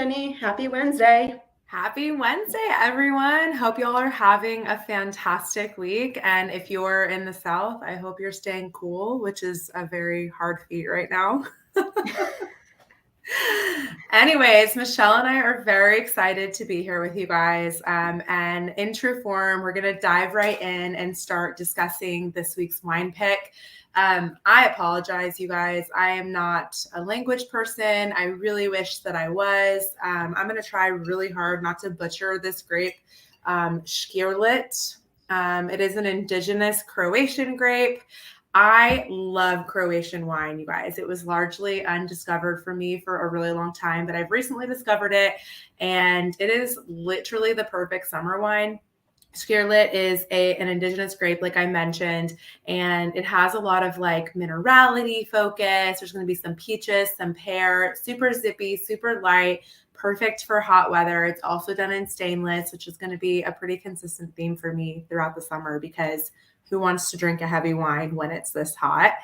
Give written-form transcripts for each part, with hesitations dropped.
Jenny. Happy Wednesday. Happy Wednesday, everyone. Hope y'all are having a fantastic week. And if you're in the South, I hope you're staying cool, which is a very hard feat right now. Anyways, Michelle and I are very excited to be here with you guys. And in true form, we're going to dive right in and start discussing this week's wine pick. I apologize, you guys. I am not a language person. I really wish that I was. I'm going to try really hard not to butcher this grape, Škirlet. It is an indigenous Croatian grape. I love Croatian wine, you guys. It was largely undiscovered for me for a really long time, but I've recently discovered it, and it is literally the perfect summer wine. Škirlet is an indigenous grape, like I mentioned, and it has a lot of like minerality focus. There's going to be some peaches, some pear, super zippy, super light, perfect for hot weather. It's also done in stainless, which is going to be a pretty consistent theme for me throughout the summer because who wants to drink a heavy wine when it's this hot?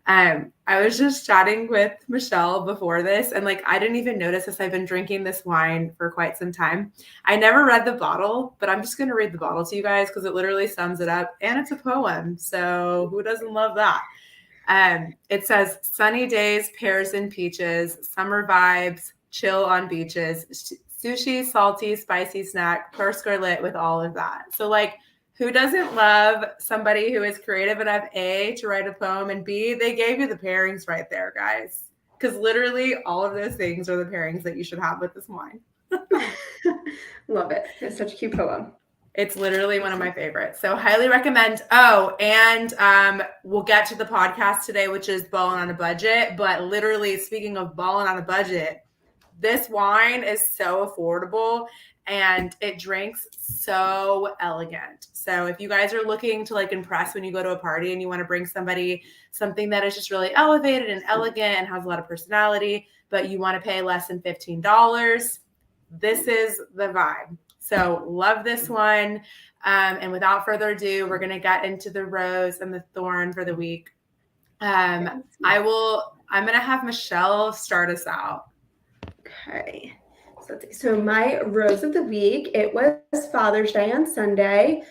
I was just chatting with Michelle before this, and like I didn't even notice this. I've been drinking this wine for quite some time. I never read the bottle, but I'm just going to read the bottle to you guys because it literally sums it up, and it's a poem. So who doesn't love that? It says, sunny days, pears and peaches, summer vibes, chill on beaches, sushi, salty, spicy snack, pour Škirlet with all of that. So like, who doesn't love somebody who is creative enough, A, to write a poem, and B, they gave you the pairings right there, guys. Because literally all of those things are the pairings that you should have with this wine. Love it. It's such a cute poem. It's literally one of my favorites. So highly recommend. Oh, and we'll get to the podcast today, which is Ballin on a Budget. But literally, speaking of Ballin on a Budget, this wine is so affordable and it drinks so elegant. So if you guys are looking to like impress when you go to a party and you want to bring somebody something that is just really elevated and elegant and has a lot of personality, but you want to pay less than $15, this is the vibe. So love this one. And without further ado, we're going to get into the rose and the thorn for the week. I'm going to have Michelle start us out. Okay. So my rose of the week, it was Father's Day on Sunday.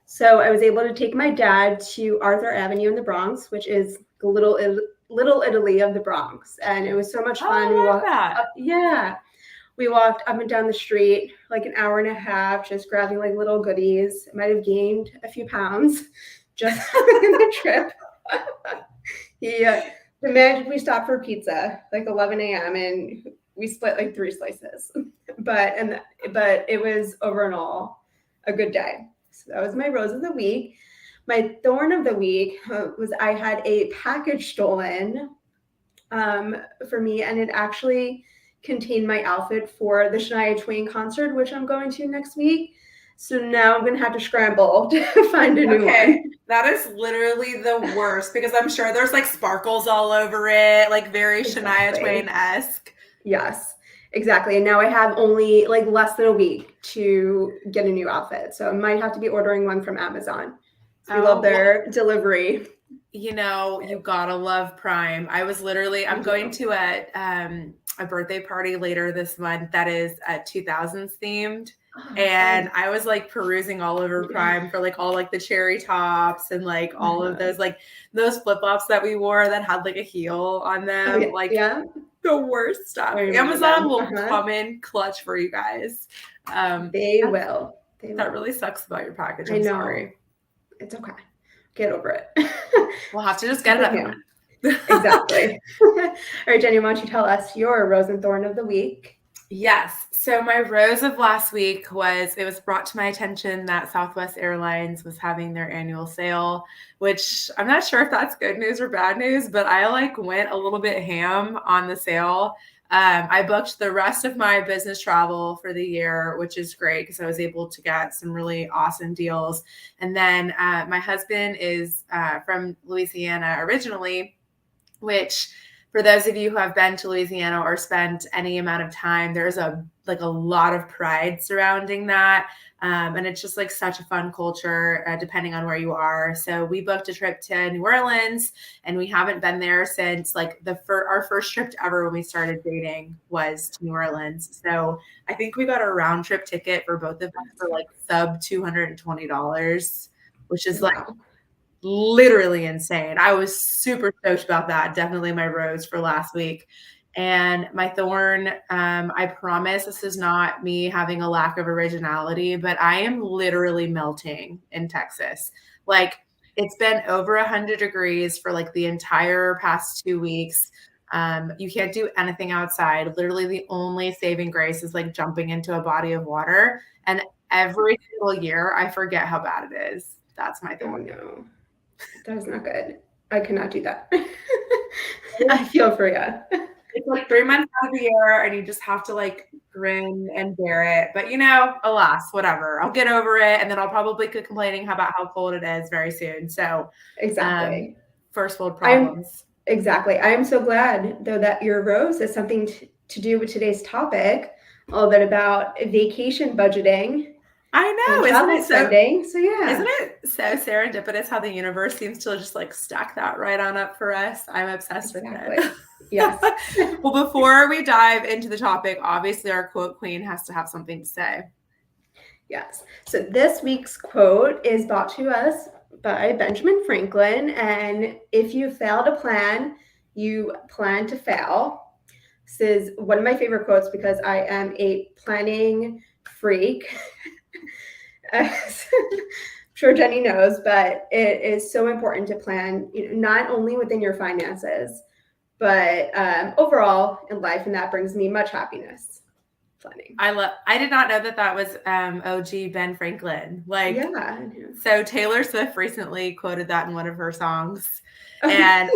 So I was able to take my dad to Arthur Avenue in the Bronx, which is the little Italy of the Bronx. And it was so much fun. I love that. We walked up and down the street like an hour and a half, just grabbing like little goodies. I might have gained a few pounds just in the trip. We stopped for pizza like 11 a.m. and we split like 3 slices, but it was over and all a good day. So that was my rose of the week. My thorn of the week was I had a package stolen for me, and it actually contained my outfit for the Shania Twain concert, which I'm going to next week. So now I'm going to have to scramble to find a new one. That is literally the worst because I'm sure there's like sparkles all over it, like very Shania Twain-esque. Yes, exactly. And now I have only like less than a week to get a new outfit. So I might have to be ordering one from Amazon. So we love their delivery. You know, you gotta love Prime. I'm going to a birthday party later this month that is 2000s themed. And I was like perusing all over Prime for like all like the cherry tops and like all of those like those flip-flops that we wore that had like a heel on them. The worst stuff. Amazon will come in clutch for you guys. They will. That really sucks about your package. I'm sorry. It's okay. Get over it. We'll have to just get another one. Exactly. All right, Jenny, why don't you tell us your rose and thorn of the week? Yes. So my rose of last week it was brought to my attention that Southwest Airlines was having their annual sale, which I'm not sure if that's good news or bad news, but I like went a little bit ham on the sale. I booked the rest of my business travel for the year, which is great because I was able to get some really awesome deals. And then my husband is from Louisiana originally, which for those of you who have been to Louisiana or spent any amount of time, there's a lot of pride surrounding that. And it's just like such a fun culture, depending on where you are. So we booked a trip to New Orleans, and we haven't been there since like our first trip ever when we started dating was to New Orleans. So I think we got a round trip ticket for both of us for like sub $220, which is like literally insane. I was super stoked about that. Definitely my rose for last week. And my thorn, I promise this is not me having a lack of originality, but I am literally melting in Texas. Like it's been over 100 degrees for like the entire past 2 weeks. You can't do anything outside. Literally the only saving grace is like jumping into a body of water. And every single year I forget how bad it is. That's my thorn. Oh, no. That is not good. I cannot do that. I feel for you. It's like 3 months out of the year and you just have to like grin and bear it. But alas, whatever. I'll get over it. And then I'll probably quit complaining about how cold it is very soon. So exactly. First world problems. Exactly. I am so glad though that your rose has something to do with today's topic, a little bit about vacation budgeting. I know, isn't it spending? So yeah, isn't it so serendipitous how the universe seems to just like stack that right on up for us? I'm obsessed with it. Yes. Well, before we dive into the topic, obviously our quote queen has to have something to say. Yes. So this week's quote is brought to us by Benjamin Franklin, and if you fail to plan, you plan to fail. This is one of my favorite quotes because I am a planning freak. I'm sure Jenny knows, but it is so important to plan, not only within your finances, but overall in life, and that brings me much happiness. Planning. I did not know that was OG Ben Franklin. Like, yeah. So Taylor Swift recently quoted that in one of her songs, and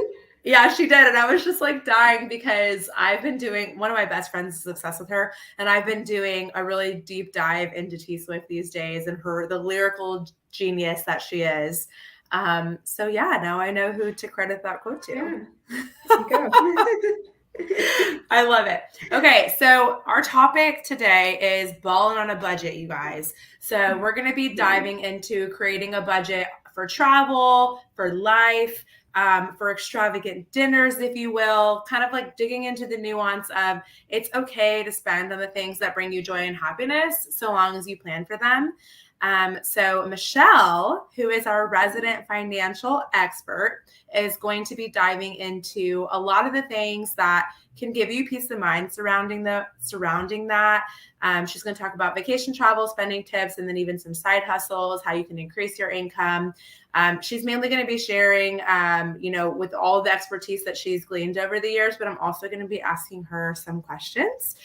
yeah, she did. And I was just like dying because I've been doing, one of my best friends is obsessed with her. And I've been doing a really deep dive into T Swift these days and the lyrical genius that she is. So yeah, now I know who to credit that quote to. Yeah. There you go. I love it. Okay, so our topic today is balling on a budget, you guys. So we're going to be diving into creating a budget for travel, for life, for extravagant dinners, if you will, kind of like digging into the nuance of it's okay to spend on the things that bring you joy and happiness so long as you plan for them. So Michelle, who is our resident financial expert, is going to be diving into a lot of the things that can give you peace of mind surrounding that. She's going to talk about vacation travel, spending tips, and then even some side hustles, how you can increase your income. She's mainly going to be sharing, with all the expertise that she's gleaned over the years, but I'm also going to be asking her some questions.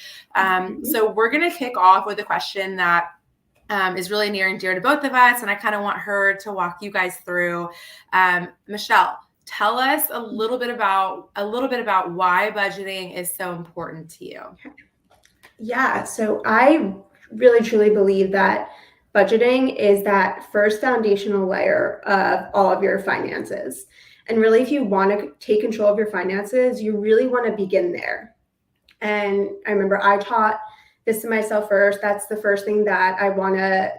So we're going to kick off with a question that is really near and dear to both of us. And I kind of want her to walk you guys through. Michelle, tell us a little bit about why budgeting is so important to you. Yeah. So I really, truly believe that budgeting is that first foundational layer of all of your finances. And really, if you want to take control of your finances, you really want to begin there. And I remember I taught this to myself first. That's the first thing that I want to,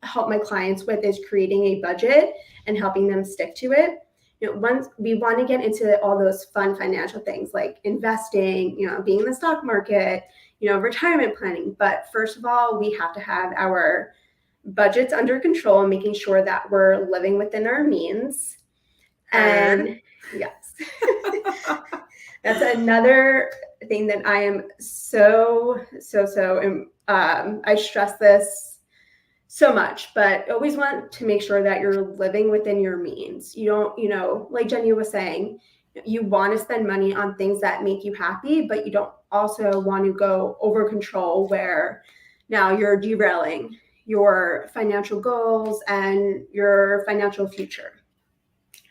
help my clients with, is creating a budget and helping them stick to it. Once we want to get into all those fun financial things like investing, being in the stock market, retirement planning. But first of all, we have to have our budgets under control, making sure that we're living within our means. And yes, that's another thing that I am so I stress this so much, but always want to make sure that you're living within your means. You don't, like Jenny was saying, you want to spend money on things that make you happy, but you don't also want to go over control where now you're derailing your financial goals and your financial future.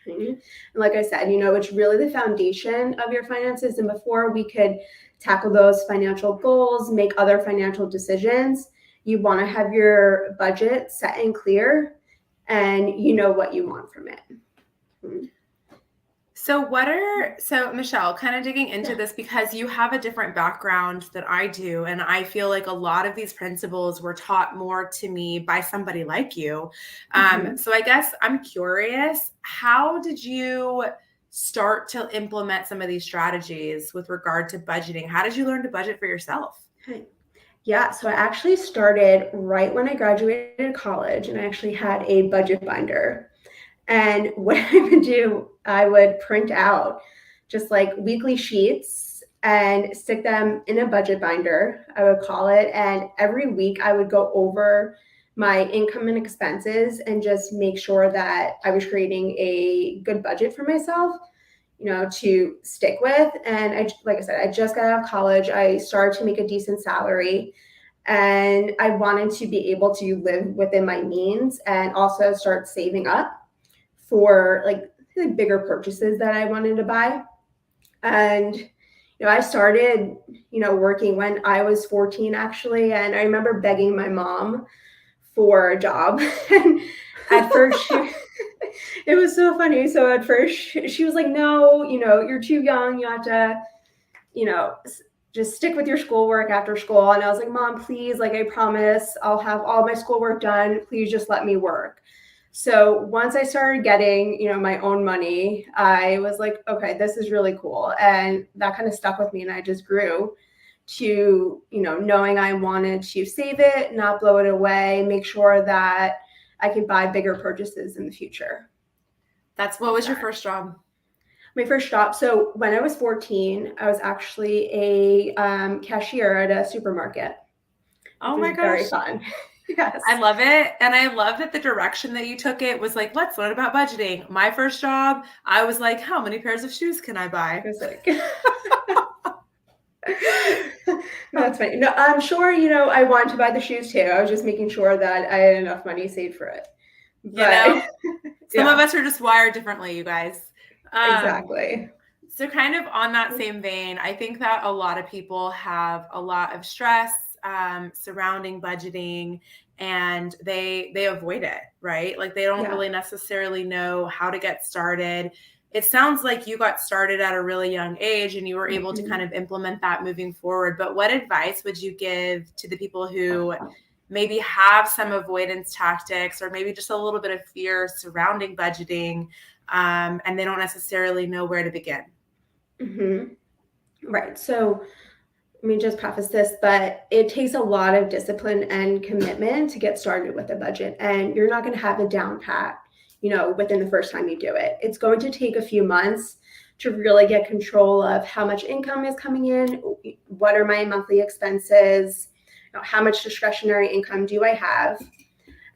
And like I said, it's really the foundation of your finances. And before we could tackle those financial goals, make other financial decisions, you want to have your budget set and clear, and you know what you want from it. So Michelle, kind of digging into this because you have a different background than I do. And I feel like a lot of these principles were taught more to me by somebody like you. So I guess I'm curious, how did you start to implement some of these strategies with regard to budgeting? How did you learn to budget for yourself? Yeah, so I actually started right when I graduated college, and I actually had a budget binder. And what I would do, I would print out just like weekly sheets and stick them in a budget binder, I would call it. And every week I would go over my income and expenses and just make sure that I was creating a good budget for myself, to stick with. And like I said, I just got out of college. I started to make a decent salary, and I wanted to be able to live within my means and also start saving up for like the bigger purchases that I wanted to buy. And I started, working when I was 14 actually, and I remember begging my mom for a job. And at first it was so funny. So at first she was like, "No, you're too young. You have to, you know, just stick with your schoolwork after school." And I was like, "Mom, please, like I promise I'll have all my schoolwork done. Please just let me work." So once I started getting, my own money, I was like, okay, this is really cool. And that kind of stuck with me, and I just grew to, knowing I wanted to save it, not blow it away, make sure that I could buy bigger purchases in the future. What was your first job? My first job. So when I was 14, I was actually a cashier at a supermarket. Oh my gosh. Very fun. Yes. I love it. And I love that the direction that you took it was like, let's learn about budgeting. My first job, I was like, how many pairs of shoes can I buy? I was like, that's funny. No, I'm sure, I wanted to buy the shoes too. I was just making sure that I had enough money saved for it. But, some of us are just wired differently, you guys. Exactly. So kind of on that same vein, I think that a lot of people have a lot of stress surrounding budgeting, and they avoid it, right? Like they don't really necessarily know how to get started. It sounds like you got started at a really young age and you were able to kind of implement that moving forward. But what advice would you give to the people who maybe have some avoidance tactics or maybe just a little bit of fear surrounding budgeting, and they don't necessarily know where to begin? Right. So let me just preface this, but it takes a lot of discipline and commitment to get started with a budget, and you're not going to have it down pat, within the first time you do it. It's going to take a few months to really get control of how much income is coming in, what are my monthly expenses, how much discretionary income do I have.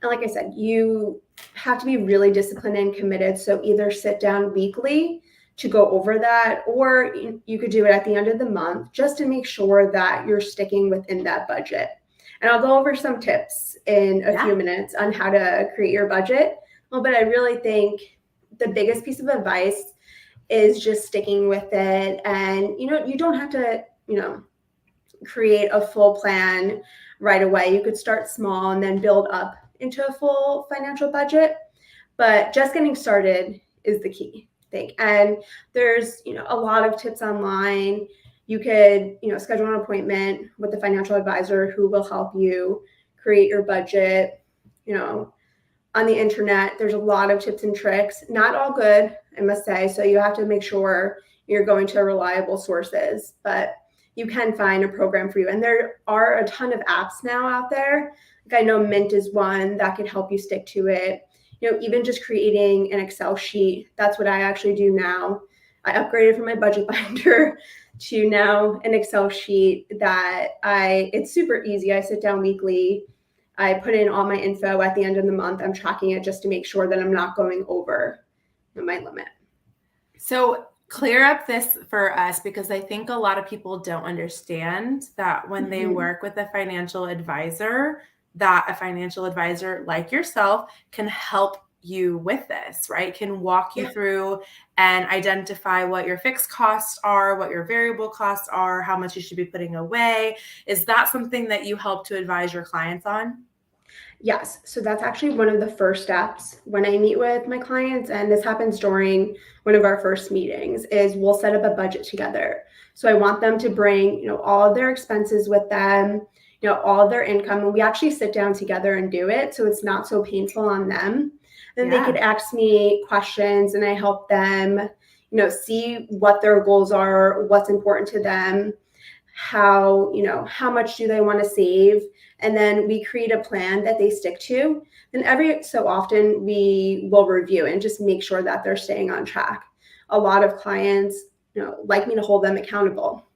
And like I said, you have to be really disciplined and committed. So either sit down weekly to go over that, or you could do it at the end of the month just to make sure that you're sticking within that budget. And I'll go over some tips in a few minutes on how to create your budget. Well, but I really think the biggest piece of advice is just sticking with it. And, you don't have to, create a full plan right away. You could start small and then build up into a full financial budget. But just getting started is the key thing. And there's, a lot of tips online. You could, schedule an appointment with a financial advisor who will help you create your budget. On the internet, there's a lot of tips and tricks, not all good, I must say. So you have to make sure you're going to reliable sources, but you can find a program for you. And there are a ton of apps now out there. Like I know Mint is one that can help you stick to it. Even just creating an Excel sheet, that's what I actually do now. I upgraded from my budget binder to now an Excel sheet it's super easy. I sit down weekly. I put in all my info at the end of the month. I'm tracking it just to make sure that I'm not going over my limit. So clear up this for us, because I think a lot of people don't understand that when they work with a financial advisor, that a financial advisor like yourself can help you with this, right? Can walk you through and identify what your fixed costs are, what your variable costs are, how much you should be putting away. Is that something that you help to advise your clients on? Yes. So that's actually one of the first steps when I meet with my clients. And this happens during one of our first meetings is we'll set up a budget together. So I want them to bring, all of their expenses with them, all of their income. And we actually sit down together and do it. So it's not so painful on them. Then they could ask me questions and I help them, see what their goals are, what's important to them, how much do they want to save, and then we create a plan that they stick to. Then every so often we will review and just make sure that they're staying on track. A lot of clients like me to hold them accountable,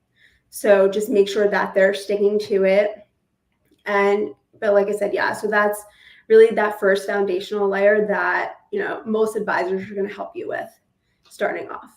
so just make sure that they're sticking to it. But like I said, so that's really that first foundational layer that most advisors are going to help you with starting off.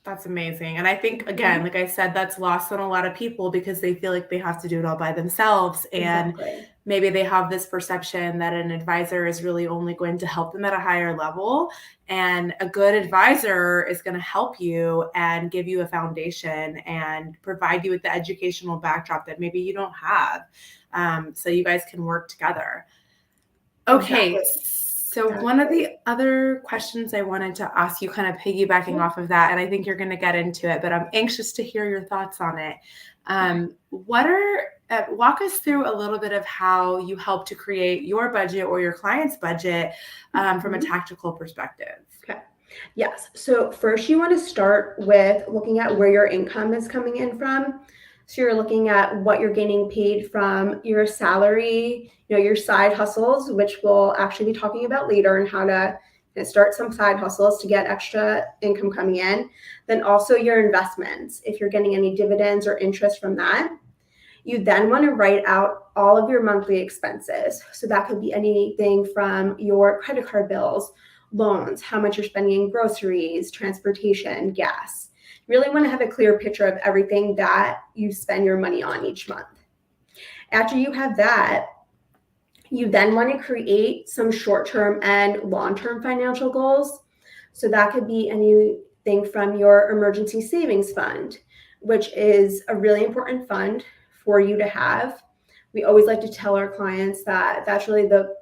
That's amazing. And I think, again, like I said, that's lost on a lot of people because they feel like they have to do it all by themselves. And maybe they have this perception that an advisor is really only going to help them at a higher level. And a good advisor is going to help you and give you a foundation and provide you with the educational backdrop that maybe you don't have. So you guys can work together. Okay. So one of the other questions I wanted to ask you, kind of piggybacking off of that, and I think you're going to get into it, but I'm anxious to hear your thoughts on it. Walk us through a little bit of how you help to create your budget or your client's budget from a tactical perspective. Okay. Yes. So first you want to start with looking at where your income is coming in from. So you're looking at what you're getting paid from your salary, your side hustles, which we'll actually be talking about later, and how to start some side hustles to get extra income coming in. Then also your investments, if you're getting any dividends or interest from that. You then want to write out all of your monthly expenses. So that could be anything from your credit card bills, loans, how much you're spending in groceries, transportation, gas. Really want to have a clear picture of everything that you spend your money on each month. After you have that, you then want to create some short-term and long-term financial goals. So that could be anything from your emergency savings fund, which is a really important fund for you to have. We always like to tell our clients that that's really the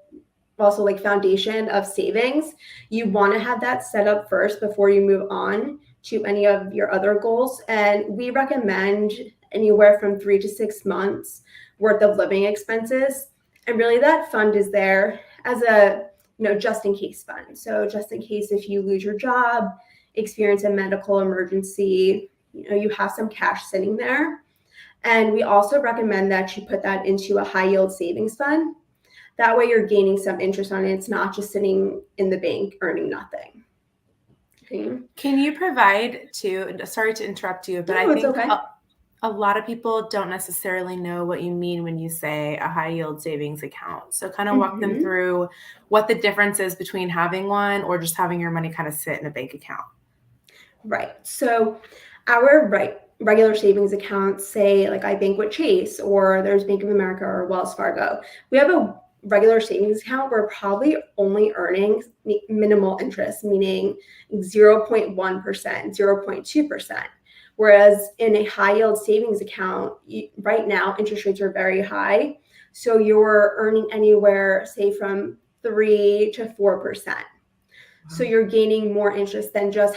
also like foundation of savings. You want to have that set up first before you move on to any of your other goals. And we recommend anywhere from 3 to 6 months worth of living expenses. And really that fund is there as a, just in case fund. So just in case if you lose your job, experience a medical emergency, you have some cash sitting there. And we also recommend that you put that into a high yield savings fund. That way you're gaining some interest on it. It's not just sitting in the bank earning nothing. Can you provide sorry to interrupt you, but I think a lot of people don't necessarily know what you mean when you say a high yield savings account. So kind of walk them through what the difference is between having one or just having your money kind of sit in a bank account. Right. So our regular savings accounts, say like I bank with Chase or there's Bank of America or Wells Fargo. We have a regular savings account, we're probably only earning minimal interest, meaning 0.1%, 0.2%. Whereas in a high yield savings account, right now, interest rates are very high. So you're earning anywhere, say from 3 to 4%. Wow. So you're gaining more interest than just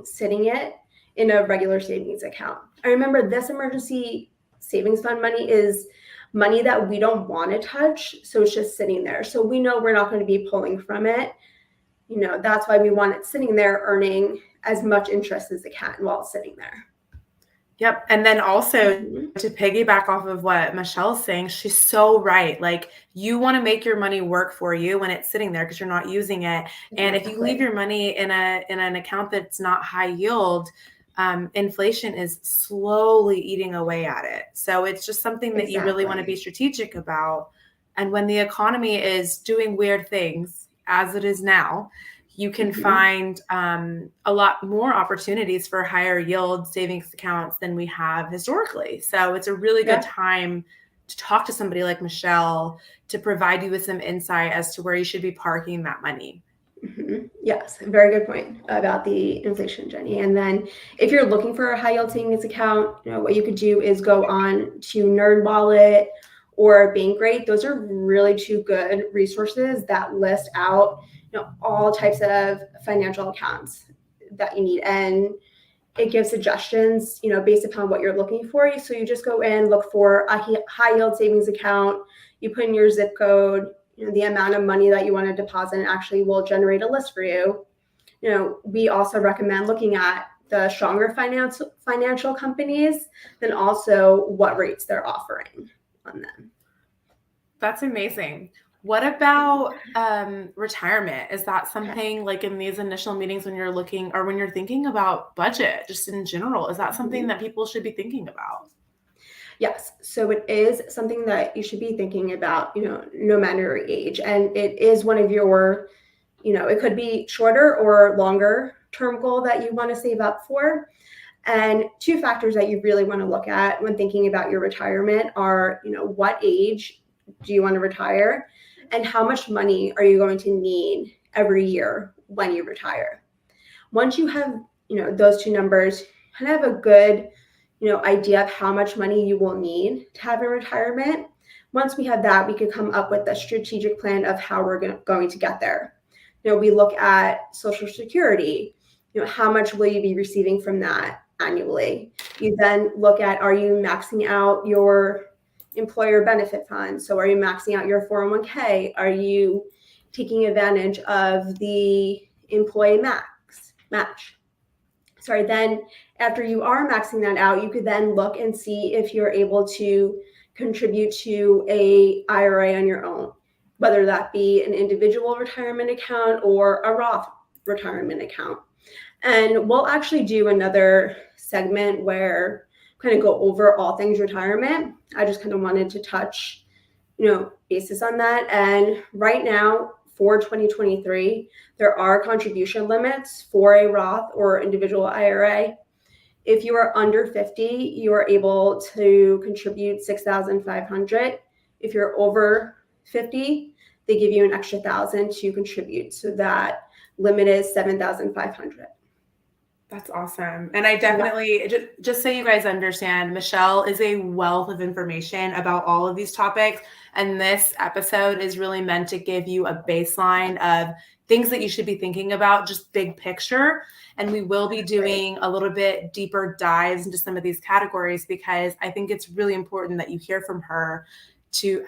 sitting it in a regular savings account. I remember this emergency savings fund money is money that we don't want to touch. So it's just sitting there. So we know we're not going to be pulling from it. That's why we want it sitting there earning as much interest as it can while it's sitting there. Yep. And then also to piggyback off of what Michelle's saying, she's so right. Like you want to make your money work for you when it's sitting there because you're not using it. And if you leave your money in an account that's not high yield, inflation is slowly eating away at it. So it's just something that you really want to be strategic about. And when the economy is doing weird things, as it is now, you can find a lot more opportunities for higher yield savings accounts than we have historically. So it's a really good time to talk to somebody like Michelle to provide you with some insight as to where you should be parking that money. Yes, very good point about the inflation, Jenny. And then if you're looking for a high yield savings account, what you could do is go on to NerdWallet or Bankrate. Those are really two good resources that list out, all types of financial accounts that you need. And it gives suggestions, based upon what you're looking for. So you just go in, look for a high yield savings account, you put in your zip code, the amount of money that you want to deposit, and actually will generate a list for you. We also recommend looking at the stronger financial companies, then also what rates they're offering on them. That's amazing. What about retirement? Is that something like in these initial meetings when you're looking or when you're thinking about budget, just in general, is that something that people should be thinking about? Yes. So it is something that you should be thinking about, no matter your age. And it is one of your, it could be shorter or longer term goal that you want to save up for. And two factors that you really want to look at when thinking about your retirement are, what age do you want to retire? And how much money are you going to need every year when you retire? Once you have, those two numbers, kind of have a good, idea of how much money you will need to have in retirement. Once we have that, we could come up with a strategic plan of how we're going to get there. We look at Social Security. How much will you be receiving from that annually? You then look at, are you maxing out your employer benefit fund? So are you maxing out your 401k? Are you taking advantage of the employee match? Sorry, then after you are maxing that out, you could then look and see if you're able to contribute to a IRA on your own, whether that be an individual retirement account or a Roth retirement account. And we'll actually do another segment where kind of go over all things retirement. I just kind of wanted to touch, basis on that. And right now for 2023, there are contribution limits for a Roth or individual IRA. If you are under 50, you are able to contribute $6,500. If you're over 50, they give you an extra $1,000 to contribute. So that limit is $7,500. That's awesome. And I definitely, just so you guys understand, Michelle is a wealth of information about all of these topics. And this episode is really meant to give you a baseline of things that you should be thinking about, just big picture. And we will be doing a little bit deeper dives into some of these categories, because I think it's really important that you hear from her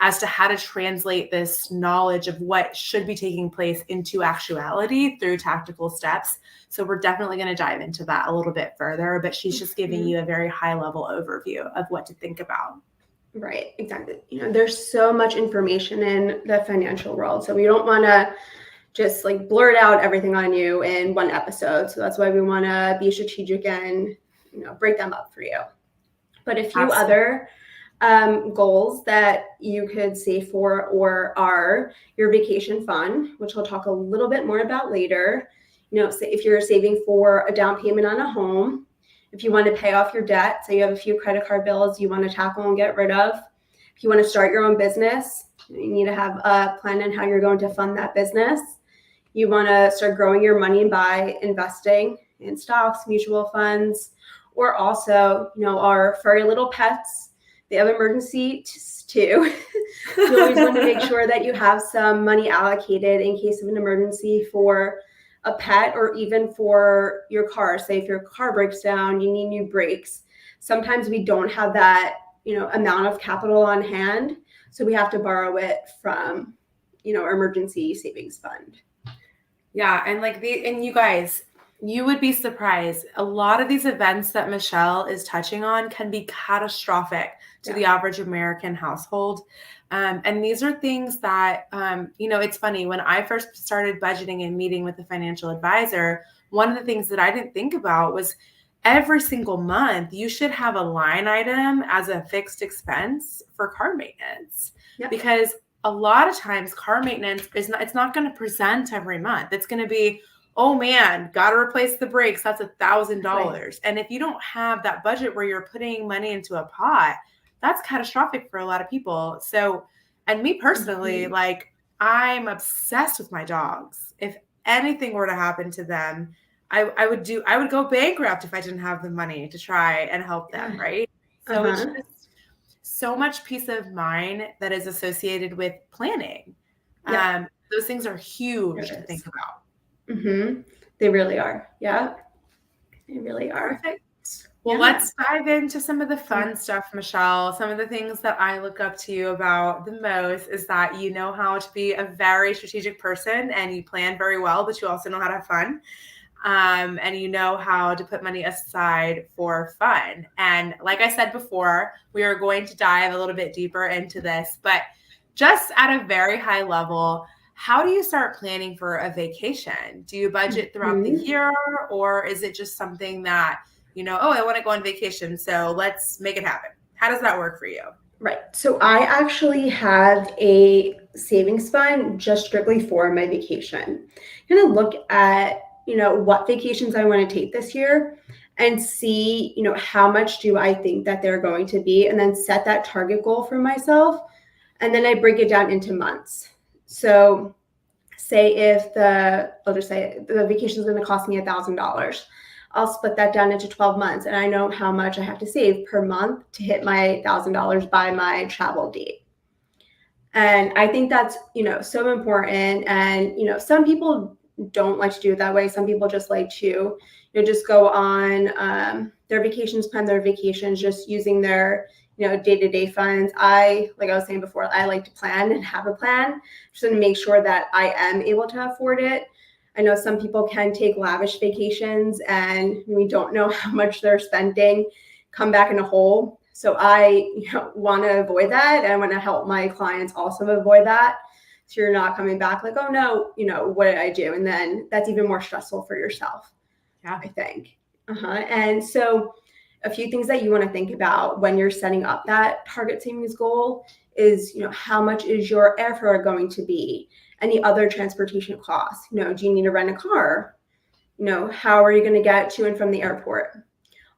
as to how to translate this knowledge of what should be taking place into actuality through tactical steps. So we're definitely going to dive into that a little bit further, but she's just giving you a very high level overview of what to think about. Right, exactly. There's so much information in the financial world. So we don't want to just like blurt out everything on you in one episode. So that's why we want to be strategic and, break them up for you. But a few other goals that you could save for or are your vacation fund, which we'll talk a little bit more about later. If you're saving for a down payment on a home, if you want to pay off your debt, say you have a few credit card bills you want to tackle and get rid of. If you want to start your own business, you need to have a plan on how you're going to fund that business. You want to start growing your money by investing in stocks, mutual funds, or also, our furry little pets. They have emergencies too. You always want to make sure that you have some money allocated in case of an emergency for a pet or even for your car. Say if your car breaks down, you need new brakes. Sometimes we don't have that, amount of capital on hand. So we have to borrow it from, our emergency savings fund. Yeah. And and you guys, you would be surprised. A lot of these events that Michelle is touching on can be catastrophic to the average American household. And these are things that, it's funny. When I first started budgeting and meeting with a financial advisor, one of the things that I didn't think about was every single month, you should have a line item as a fixed expense for car maintenance. Yep. Because a lot of times car maintenance it's not going to present every month. It's going to be, oh man, got to replace the brakes. That's $1,000. Right. And if you don't have that budget where you're putting money into a pot, that's catastrophic for a lot of people. So, and me personally, I'm obsessed with my dogs. If anything were to happen to them, I would go bankrupt if I didn't have the money to try and help them. Right. So it's just so much peace of mind that is associated with planning. Yeah. Those things are huge There to is. think about. They really are. Yeah, they really are. Perfect. Well, Yeah. let's dive into some of the fun stuff, Michelle. Some of the things that I look up to you about the most is that you know how to be a very strategic person and you plan very well, but you also know how to have fun. And you know how to put money aside for fun. And like I said before, we are going to dive a little bit deeper into this, but just at a very high level, how do you start planning for a vacation? Do you budget throughout the year, or is it just something that, oh, I want to go on vacation, so let's make it happen? How does that work for you? Right. So I actually have a savings fund just strictly for my vacation. I'm going to look at, what vacations I want to take this year and see, how much do I think that they're going to be, and then set that target goal for myself. And then I break it down into months. So say if I'll just say the vacation is going to cost me $1,000. I'll split that down into 12 months, and I know how much I have to save per month to hit my $1,000 by my travel date. And I think that's, so important. And, some people don't like to do it that way. Some people just like to, just go on their vacations, plan their vacations, just using their, day-to-day funds. Like I was saying before, I like to plan and have a plan just to make sure that I am able to afford it. I know some people can take lavish vacations and we don't know how much they're spending, come back in a hole. So I want to avoid that. And I want to help my clients also avoid that. So you're not coming back like, oh no, what did I do? And then that's even more stressful for yourself, I think. And so a few things that you want to think about when you're setting up that target savings goal is, how much is your airfare going to be? Any other transportation costs? Do you need to rent a car? How are you going to get to and from the airport?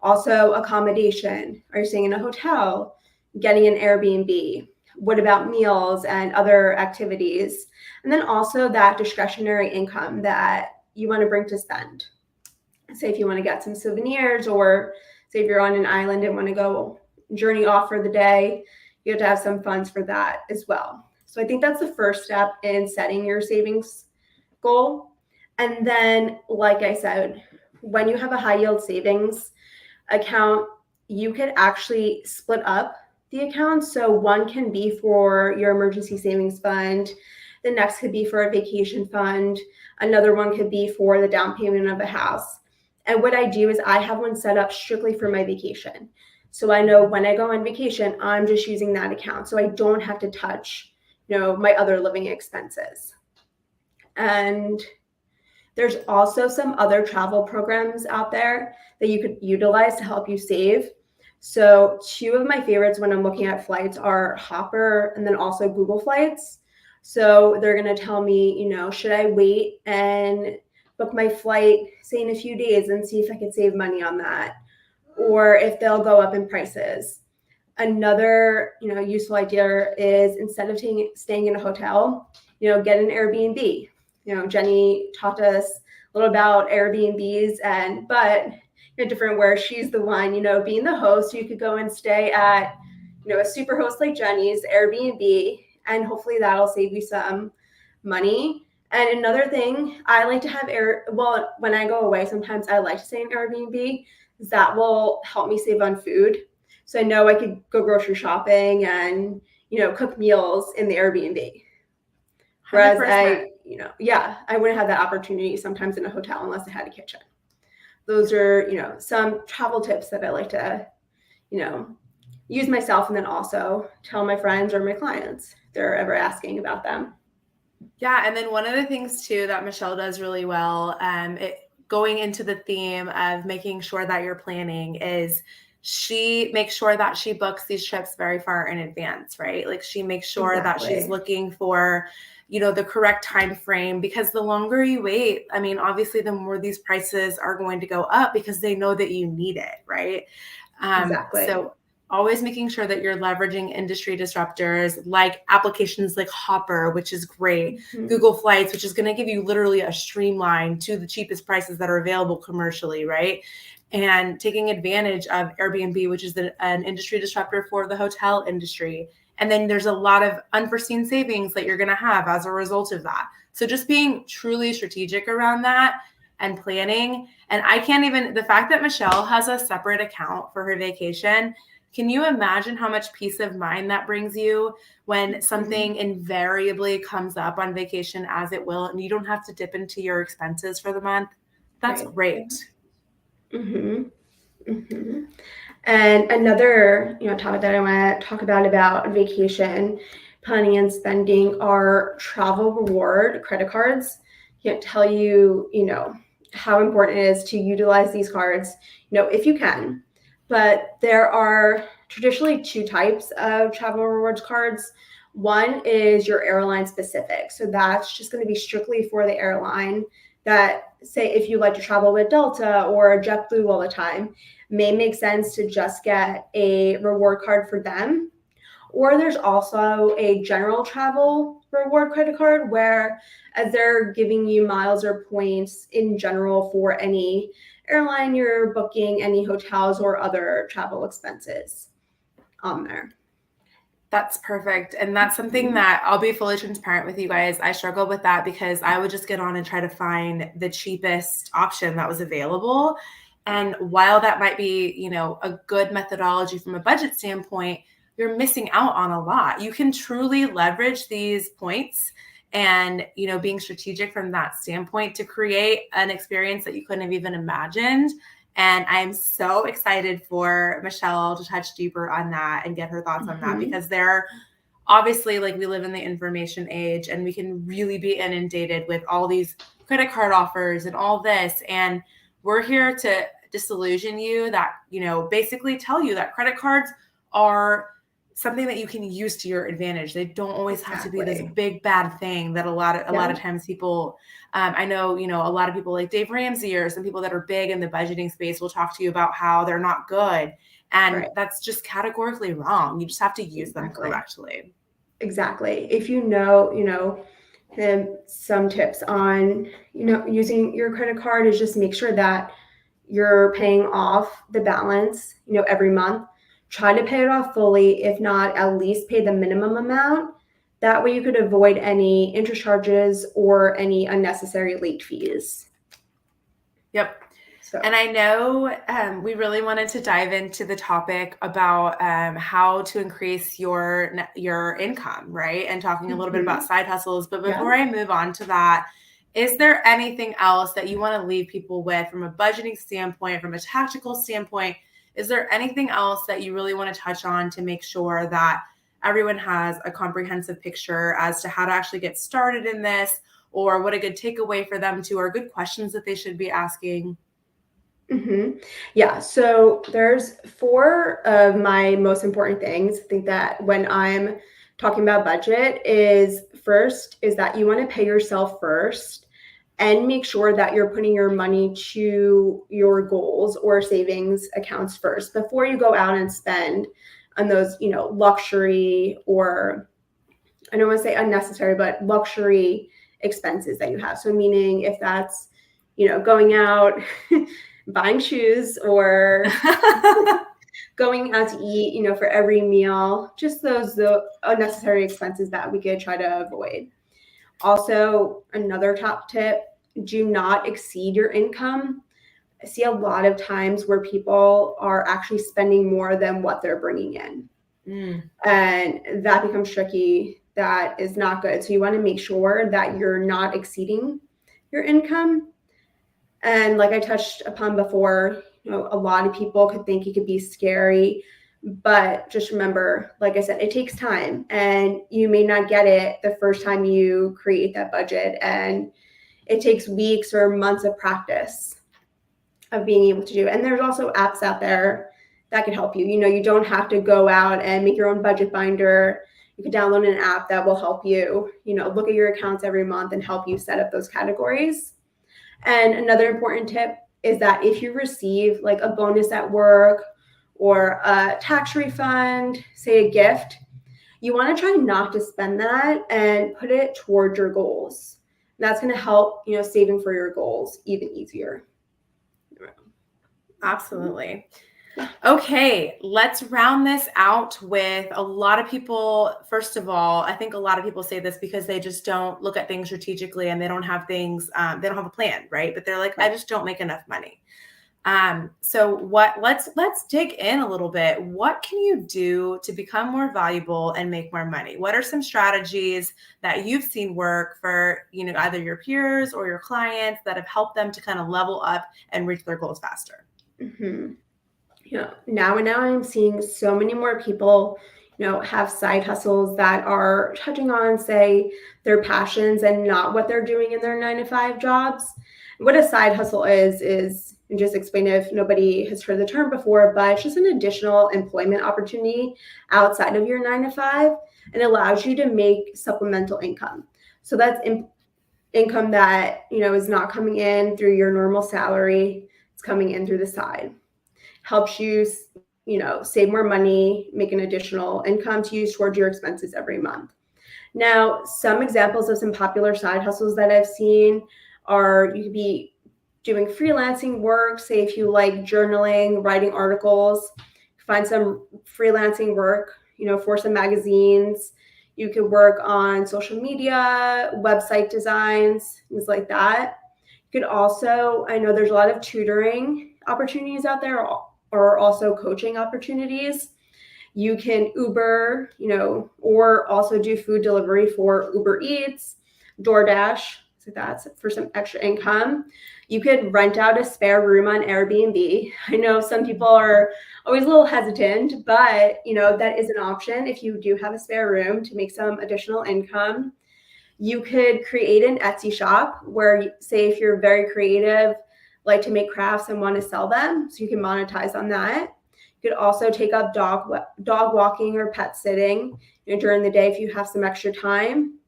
Also, accommodation. Are you staying in a hotel? Getting an Airbnb? What about meals and other activities? And then also that discretionary income that you want to bring to spend. Say if you want to get some souvenirs, or say if you're on an island and want to go journey off for the day, you have to have some funds for that as well. So I think that's the first step in setting your savings goal. And then, like I said, when you have a high yield savings account, you could actually split up the account. So one can be for your emergency savings fund. The next could be for a vacation fund. Another one could be for the down payment of a house. And what I do is I have one set up strictly for my vacation. So I know when I go on vacation, I'm just using that account. So I don't have to touch, my other living expenses. And there's also some other travel programs out there that you could utilize to help you save. So two of my favorites when I'm looking at flights are Hopper and then also Google Flights. So they're going to tell me, should I wait and book my flight, say in a few days, and see if I could save money on that, or if they'll go up in prices. Another, useful idea is instead of staying in a hotel, get an Airbnb. Jenny taught us a little about Airbnbs, but different where she's the one, being the host. You could go and stay at, a super host like Jenny's Airbnb, and hopefully that'll save you some money. And another thing, I like to have when I go away, sometimes I like to stay in Airbnb, because that will help me save on food. So I know I could go grocery shopping and, cook meals in the Airbnb. Whereas 100%. I wouldn't have that opportunity sometimes in a hotel unless I had a kitchen. Those are, some travel tips that I like to, use myself, and then also tell my friends or my clients if they're ever asking about them. Yeah. And then one of the things too that Michelle does really well, going into the theme of making sure that you're planning, is she makes sure that she books these trips very far in advance, right? Like she makes sure that she's looking for, the correct time frame, because the longer you wait, I mean, obviously the more these prices are going to go up because they know that you need it, right? Exactly. So always making sure that you're leveraging industry disruptors like applications like Hopper, which is great, Google Flights, which is going to give you literally a streamline to the cheapest prices that are available commercially, right? and taking advantage of Airbnb, which is an industry disruptor for the hotel industry. And then there's a lot of unforeseen savings that you're going to have as a result of that. So just being truly strategic around that and planning. And I can't even, the fact that Michelle has a separate account for her vacation, can you imagine how much peace of mind that brings you when something invariably comes up on vacation, as it will, and you don't have to dip into your expenses for the month? That's great. And another, topic that I want to talk about vacation planning and spending are travel reward credit cards. Can't tell you, how important it is to utilize these cards, if you can. But there are traditionally two types of travel rewards cards. One is your airline specific. So that's just going to be strictly for the airline. That, say, if you like to travel with Delta or JetBlue all the time, may make sense to just get a reward card for them. Or there's also a general travel reward credit card where, as they're giving you miles or points in general for any airline you're booking, any hotels or other travel expenses on there. That's perfect. And that's something that I'll be fully transparent with you guys. I struggled with that because I would just get on and try to find the cheapest option that was available. And while that might be, a good methodology from a budget standpoint, you're missing out on a lot. You can truly leverage these points and, being strategic from that standpoint to create an experience that you couldn't have even imagined. And I'm so excited for Michelle to touch deeper on that and get her thoughts on that, because they're obviously, like, we live in the information age and we can really be inundated with all these credit card offers and all this. And we're here to disillusion you that, basically tell you that credit cards are something that you can use to your advantage. They don't always have to be this big bad thing that a lot of times people, I know, a lot of people like Dave Ramsey or some people that are big in the budgeting space will talk to you about how they're not good. And that's just categorically wrong. You just have to use them correctly. Exactly. If some tips on, using your credit card is just make sure that you're paying off the balance, every month. Try to pay it off fully. If not, at least pay the minimum amount. That way you could avoid any interest charges or any unnecessary late fees. Yep. So. And I know we really wanted to dive into the topic about how to increase your income, right? And talking a little bit about side hustles. But before I move on to that, is there anything else that you want to leave people with from a budgeting standpoint, from a tactical standpoint? Is there anything else that you really want to touch on to make sure that everyone has a comprehensive picture as to how to actually get started in this, or what a good takeaway for them to, or good questions that they should be asking? Yeah, so there's 4 of my most important things. I think that when I'm talking about budget is that you want to pay yourself first. And make sure that you're putting your money to your goals or savings accounts first before you go out and spend on those, luxury, or I don't want to say unnecessary, but luxury expenses that you have. So meaning if that's, going out, buying shoes, or going out to eat, for every meal, just the unnecessary expenses that we could try to avoid. Also, another top tip, do not exceed your income. I see a lot of times where people are actually spending more than what they're bringing in. And that becomes tricky. That is not good. So you want to make sure that you're not exceeding your income. And like I touched upon before, a lot of people could think it could be scary. But just remember, like I said, it takes time, and you may not get it the first time you create that budget. And it takes weeks or months of practice of being able to do. And there's also apps out there that can help you. You don't have to go out and make your own budget binder. You can download an app that will help you, look at your accounts every month and help you set up those categories. And another important tip is that if you receive like a bonus at work, or a tax refund, say a gift, you want to try not to spend that and put it toward your goals. That's going to help, saving for your goals even easier. Absolutely. Okay, let's round this out with a lot of people. First of all, I think a lot of people say this because they just don't look at things strategically and they don't have things, they don't have a plan, right? But they're like, I just don't make enough money. So let's dig in a little bit. What can you do to become more valuable and make more money? What are some strategies that you've seen work for, either your peers or your clients that have helped them to kind of level up and reach their goals faster? Mm-hmm. Now I'm seeing so many more people, have side hustles that are touching on, say, their passions and not what they're doing in their 9-to-5 jobs. What a side hustle is, and just explain if nobody has heard the term before, but it's just an additional employment opportunity outside of your 9-to-5, and allows you to make supplemental income. So that's income that, is not coming in through your normal salary. It's coming in through the side. Helps you, save more money, make an additional income to use towards your expenses every month. Now, some examples of some popular side hustles that I've seen are, you could be doing freelancing work. Say if you like journaling, writing articles, find some freelancing work, for some magazines. You could work on social media, website designs, things like that. You could also, I know there's a lot of tutoring opportunities out there, or also coaching opportunities. You can Uber, or also do food delivery for Uber Eats, DoorDash, so that's for some extra income. You could rent out a spare room on Airbnb. I know some people are always a little hesitant, but that is an option if you do have a spare room to make some additional income. You could create an Etsy shop where, say, if you're very creative, like to make crafts and want to sell them, so you can monetize on that. You could also take up dog walking or pet sitting, during the day if you have some extra time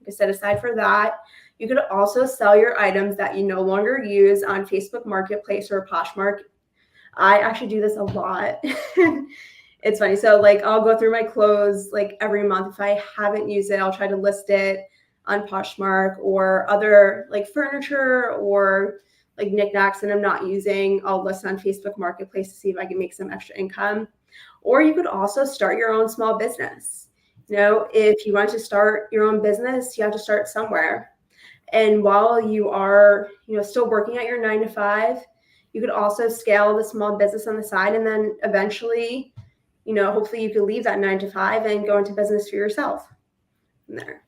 to set aside for that. You could also sell your items that you no longer use on Facebook Marketplace or Poshmark. I actually do this a lot. It's funny. So I'll go through my clothes every month. If I haven't used it, I'll try to list it on Poshmark, or other furniture or knickknacks that I'm not using, I'll list on Facebook Marketplace to see if I can make some extra income. Or you could also start your own small business. If you want to start your own business, you have to start somewhere. And while you are, still working at your 9-to-5, you could also scale the small business on the side, and then eventually, hopefully you could leave that 9-to-5 and go into business for yourself from there.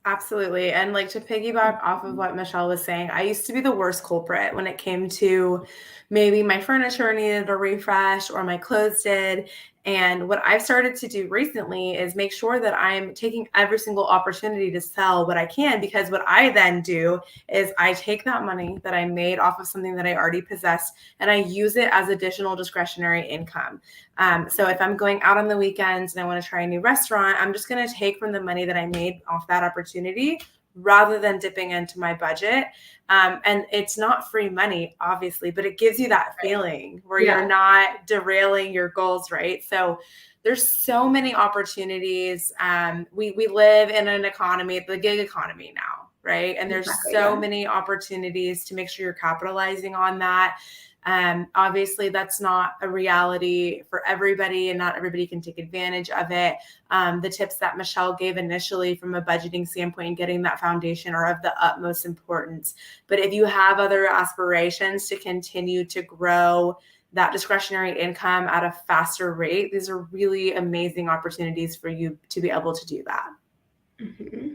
Absolutely. And to piggyback off of what Michelle was saying, I used to be the worst culprit when it came to maybe my furniture needed a refresh or my clothes did. And what I've started to do recently is make sure that I'm taking every single opportunity to sell what I can, because what I then do is I take that money that I made off of something that I already possessed and I use it as additional discretionary income. So if I'm going out on the weekends and I want to try a new restaurant, I'm just going to take from the money that I made off that opportunity rather than dipping into my budget. And it's not free money, obviously, but it gives you that feeling where you're not derailing your goals, right? So there's so many opportunities. We live in an economy, the gig economy now, right? And there's so many opportunities to make sure you're capitalizing on that. Obviously that's not a reality for everybody, and not everybody can take advantage of it. The tips that Michelle gave initially from a budgeting standpoint and getting that foundation are of the utmost importance. But if you have other aspirations to continue to grow that discretionary income at a faster rate, these are really amazing opportunities for you to be able to do that. Mm-hmm.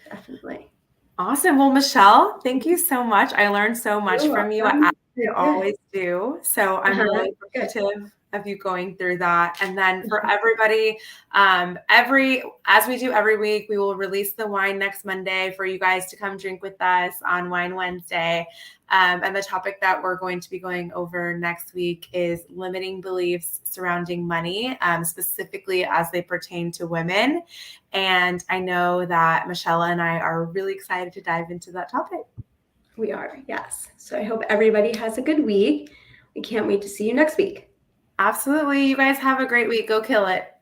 Definitely. Awesome. Well, Michelle, thank you so much. I learned so much from you. I always do. So I'm really appreciative of you going through that. And then for everybody, as we do every week, we will release the wine next Monday for you guys to come drink with us on Wine Wednesday. And the topic that we're going to be going over next week is limiting beliefs surrounding money, specifically as they pertain to women. And I know that Michelle and I are really excited to dive into that topic. We are, yes. So I hope everybody has a good week. We can't wait to see you next week. Absolutely. You guys have a great week. Go kill it.